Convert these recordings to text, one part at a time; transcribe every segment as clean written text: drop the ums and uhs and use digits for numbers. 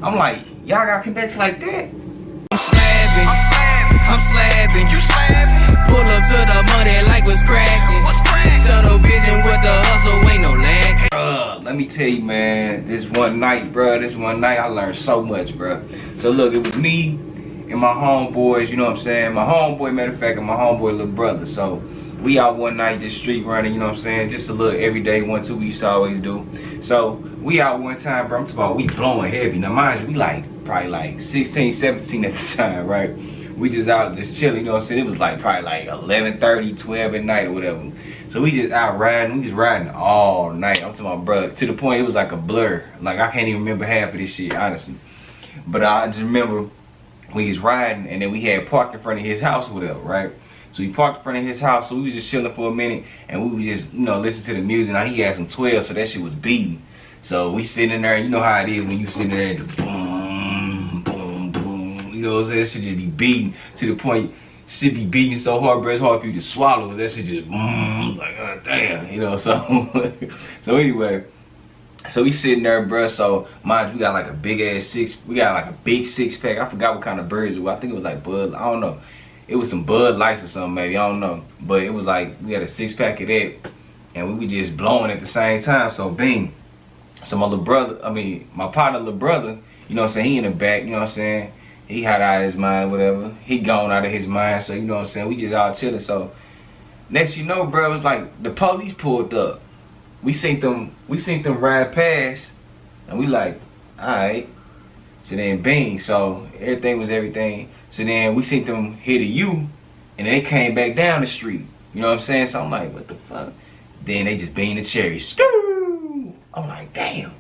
I'm like, y'all got connects like that? I'm slabbing, you slabbing. Pull up to the money like what's cracking. Tunnel vision with the hustle, ain't no lag. Let me tell you, man, this one night I learned so much, bruh. So look, it was me and my homeboys, you know what I'm saying? My homeboy, matter of fact, and my homeboy little brother. So we out one night just street running, you know what I'm saying? Just a little everyday 1-2 we used to always do. So we out one time, bro. I'm talking about we blowing heavy. Now mind you, we probably like 16, 17 at the time, right? We just out just chilling, you know what I'm saying? It was like probably like 11:30, 12 at night or whatever. So we just out riding, we just riding all night. I'm talking about, bro, to the point it was like a blur. Like I can't even remember half of this shit, honestly. But I just remember we was riding and then we had parked in front of his house or whatever, right? So he parked in front of his house, so we was just chilling for a minute and we was just, you know, listening to the music. Now he had some 12, so that shit was beating. So we sitting in there, you know how it is when you sitting there and the boom, boom, boom. You know what I'm saying? That shit just be beating to the point, shit be beating so hard, bro, it's hard for you to swallow. That shit just, like, god damn, you know, so. So anyway, so we sitting there, bro, so mind you, we got like a big ass we got like a big 6-pack. I forgot what kind of birds it was. I think it was like Bud, I don't know. It was some Bud Lights or something, maybe, I don't know. But it was like, we had a 6-pack of that, and we were just blowing at the same time, so bing. So my little brother, my partner little brother, you know what I'm saying, he in the back, you know what I'm saying, he had out of his mind, whatever. He gone out of his mind, so you know what I'm saying, we just out chilling. So next you know, bro, it was like the police pulled up. We seen them ride past, and we like, alright. So then bing, so everything was everything. So then we seen them hit a U, and they came back down the street. You know what I'm saying? So I'm like, what the fuck? Then they just beamed the cherry. Skoo! I'm like, damn.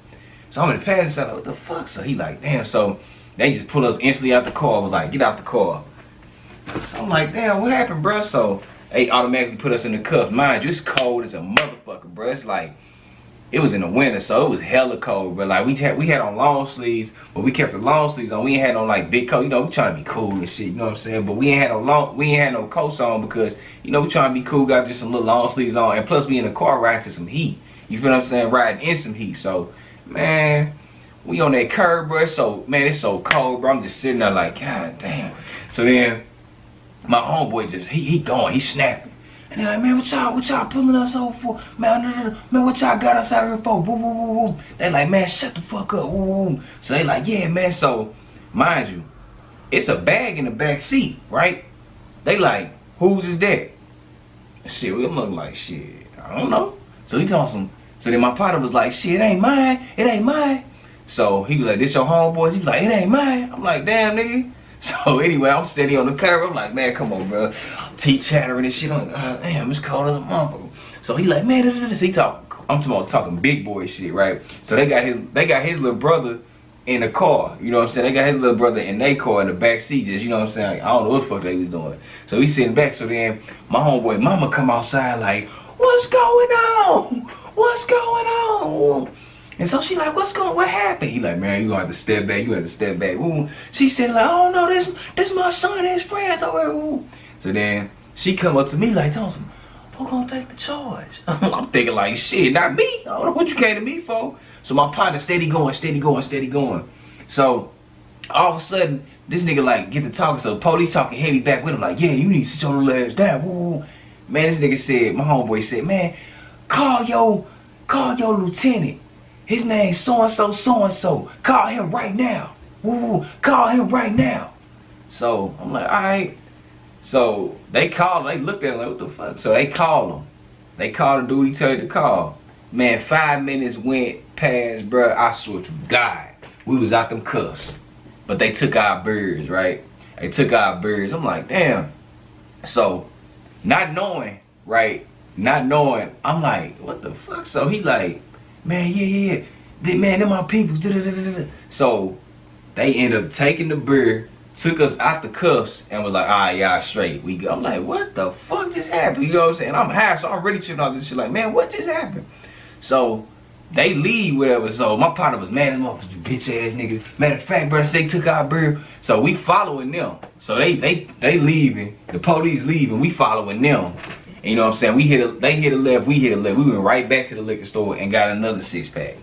So I'm in the passenger side, like, what the fuck? So he like, damn. So they just pulled us instantly out the car. I was like, get out the car. So I'm like, damn, what happened, bro? So they automatically put us in the cuffs. Mind you, it's cold as a motherfucker, bro. It's like, it was in the winter, so it was hella cold, but like we had on long sleeves, but we kept the long sleeves on. We ain't had no like big coat, you know, we trying to be cool and shit, you know what I'm saying? But we ain't had no coats on because, you know, we trying to be cool, got just some little long sleeves on, and plus we in the car riding to some heat. You feel what I'm saying? Riding in some heat. So, man, we on that curb, bro. So, man, it's so cold, bro. I'm just sitting there like, god damn. So then my homeboy just he going, he snapping. And they're like, man, what y'all pulling us over for? Man, what y'all got us out here for? Boom, boom, boom, boom. They like, man, shut the fuck up. Boom, boom. So they like, yeah, man. So, mind you, it's a bag in the back seat, right? They like, whose is that? Shit, we look like, shit, I don't know. So he told some. So then my partner was like, shit, it ain't mine. It ain't mine. So he was like, this your homeboys? He was like, it ain't mine. I'm like, damn, nigga. So anyway, I'm steady on the curb. I'm like, man, come on, bro. Teeth chattering and shit. I'm like, oh, damn, it's cold as a motherfucker. So he like, man, this. He I'm talking big boy shit, right? So they got his little brother in the car. You know what I'm saying? They got his little brother in their car in the back seat, just, you know what I'm saying? Like, I don't know what the fuck they was doing. So he sitting back. So then my homeboy mama come outside like, what's going on? What's going on? And so she like, what happened? He like, man, you gonna have to step back. You have to step back. Ooh. She said like, oh no, this my son and his friends over here. Ooh. So then she come up to me like, Thompson, who gonna take the charge? I'm thinking like, shit, not me. I don't know what you came to me for. So my partner steady going. So all of a sudden, this nigga like get to talking. So police talking heavy back with him like, yeah, you need to sit your little ass down. Ooh. Man, this nigga said, my homeboy said, man, call your lieutenant. His name's so-and-so. Call him right now. Woo, call him right now. So I'm like, alright. So they called him, they looked at him like, what the fuck? So they called him. They called the dude he told you to call. Man, 5 minutes went past, bro. I swear to God, we was out them cuffs. But they took our birds, right? They took our birds. I'm like, damn. So, not knowing, right? I'm like, what the fuck? So he like, man, yeah. Man, they're my peoples. So they end up taking the beer, took us out the cuffs, and was like, all right, y'all straight. We go. I'm like, what the fuck just happened? You know what I'm saying? I'm high, so I'm really chilling all this shit. Like, man, what just happened? So they leave, whatever. So my partner was, man, this motherfucker's bitch ass niggas. Matter of fact, bro, they took our beer. So we following them. So they leaving. The police leaving. We following them. And you know what I'm saying? They hit a left, we hit a left. We went right back to the liquor store and got another 6-pack.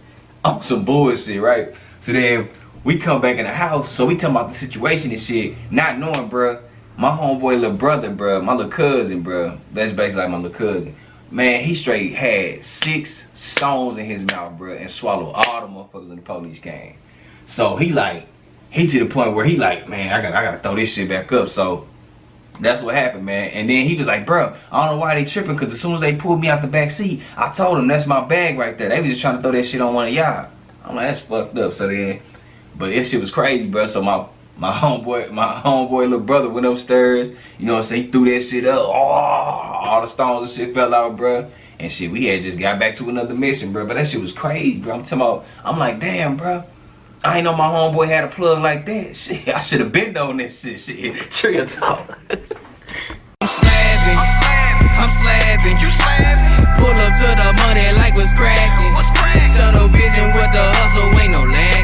On some bullshit, right? So then we come back in the house, so we talking about the situation and shit, not knowing, bruh, my homeboy little brother, bruh, my little cousin, bruh, that's basically like my little cousin. Man, he straight had 6 stones in his mouth, bruh, and swallowed all the motherfuckers when the police came. So he to the point where he like, man, I gotta throw this shit back up. So that's what happened, man. And then he was like, bro, I don't know why they tripping, because as soon as they pulled me out the back seat, I told them that's my bag right there. They was just trying to throw that shit on one of y'all. I'm like, that's fucked up. So then, but this shit was crazy, bro. So my homeboy little brother went upstairs, you know what I'm saying, he threw that shit up. Oh, all the stones and shit fell out, bro. And shit, we had just got back to another mission, bro. But that shit was crazy, bro. I'm like, damn, bro. I ain't know my homeboy had a plug like that. Shit, I should have been on this shit. Trille talk. I'm slapping. You slapping. Pull up to the money like what's cracking. Tunnel vision with the hustle, ain't no lag.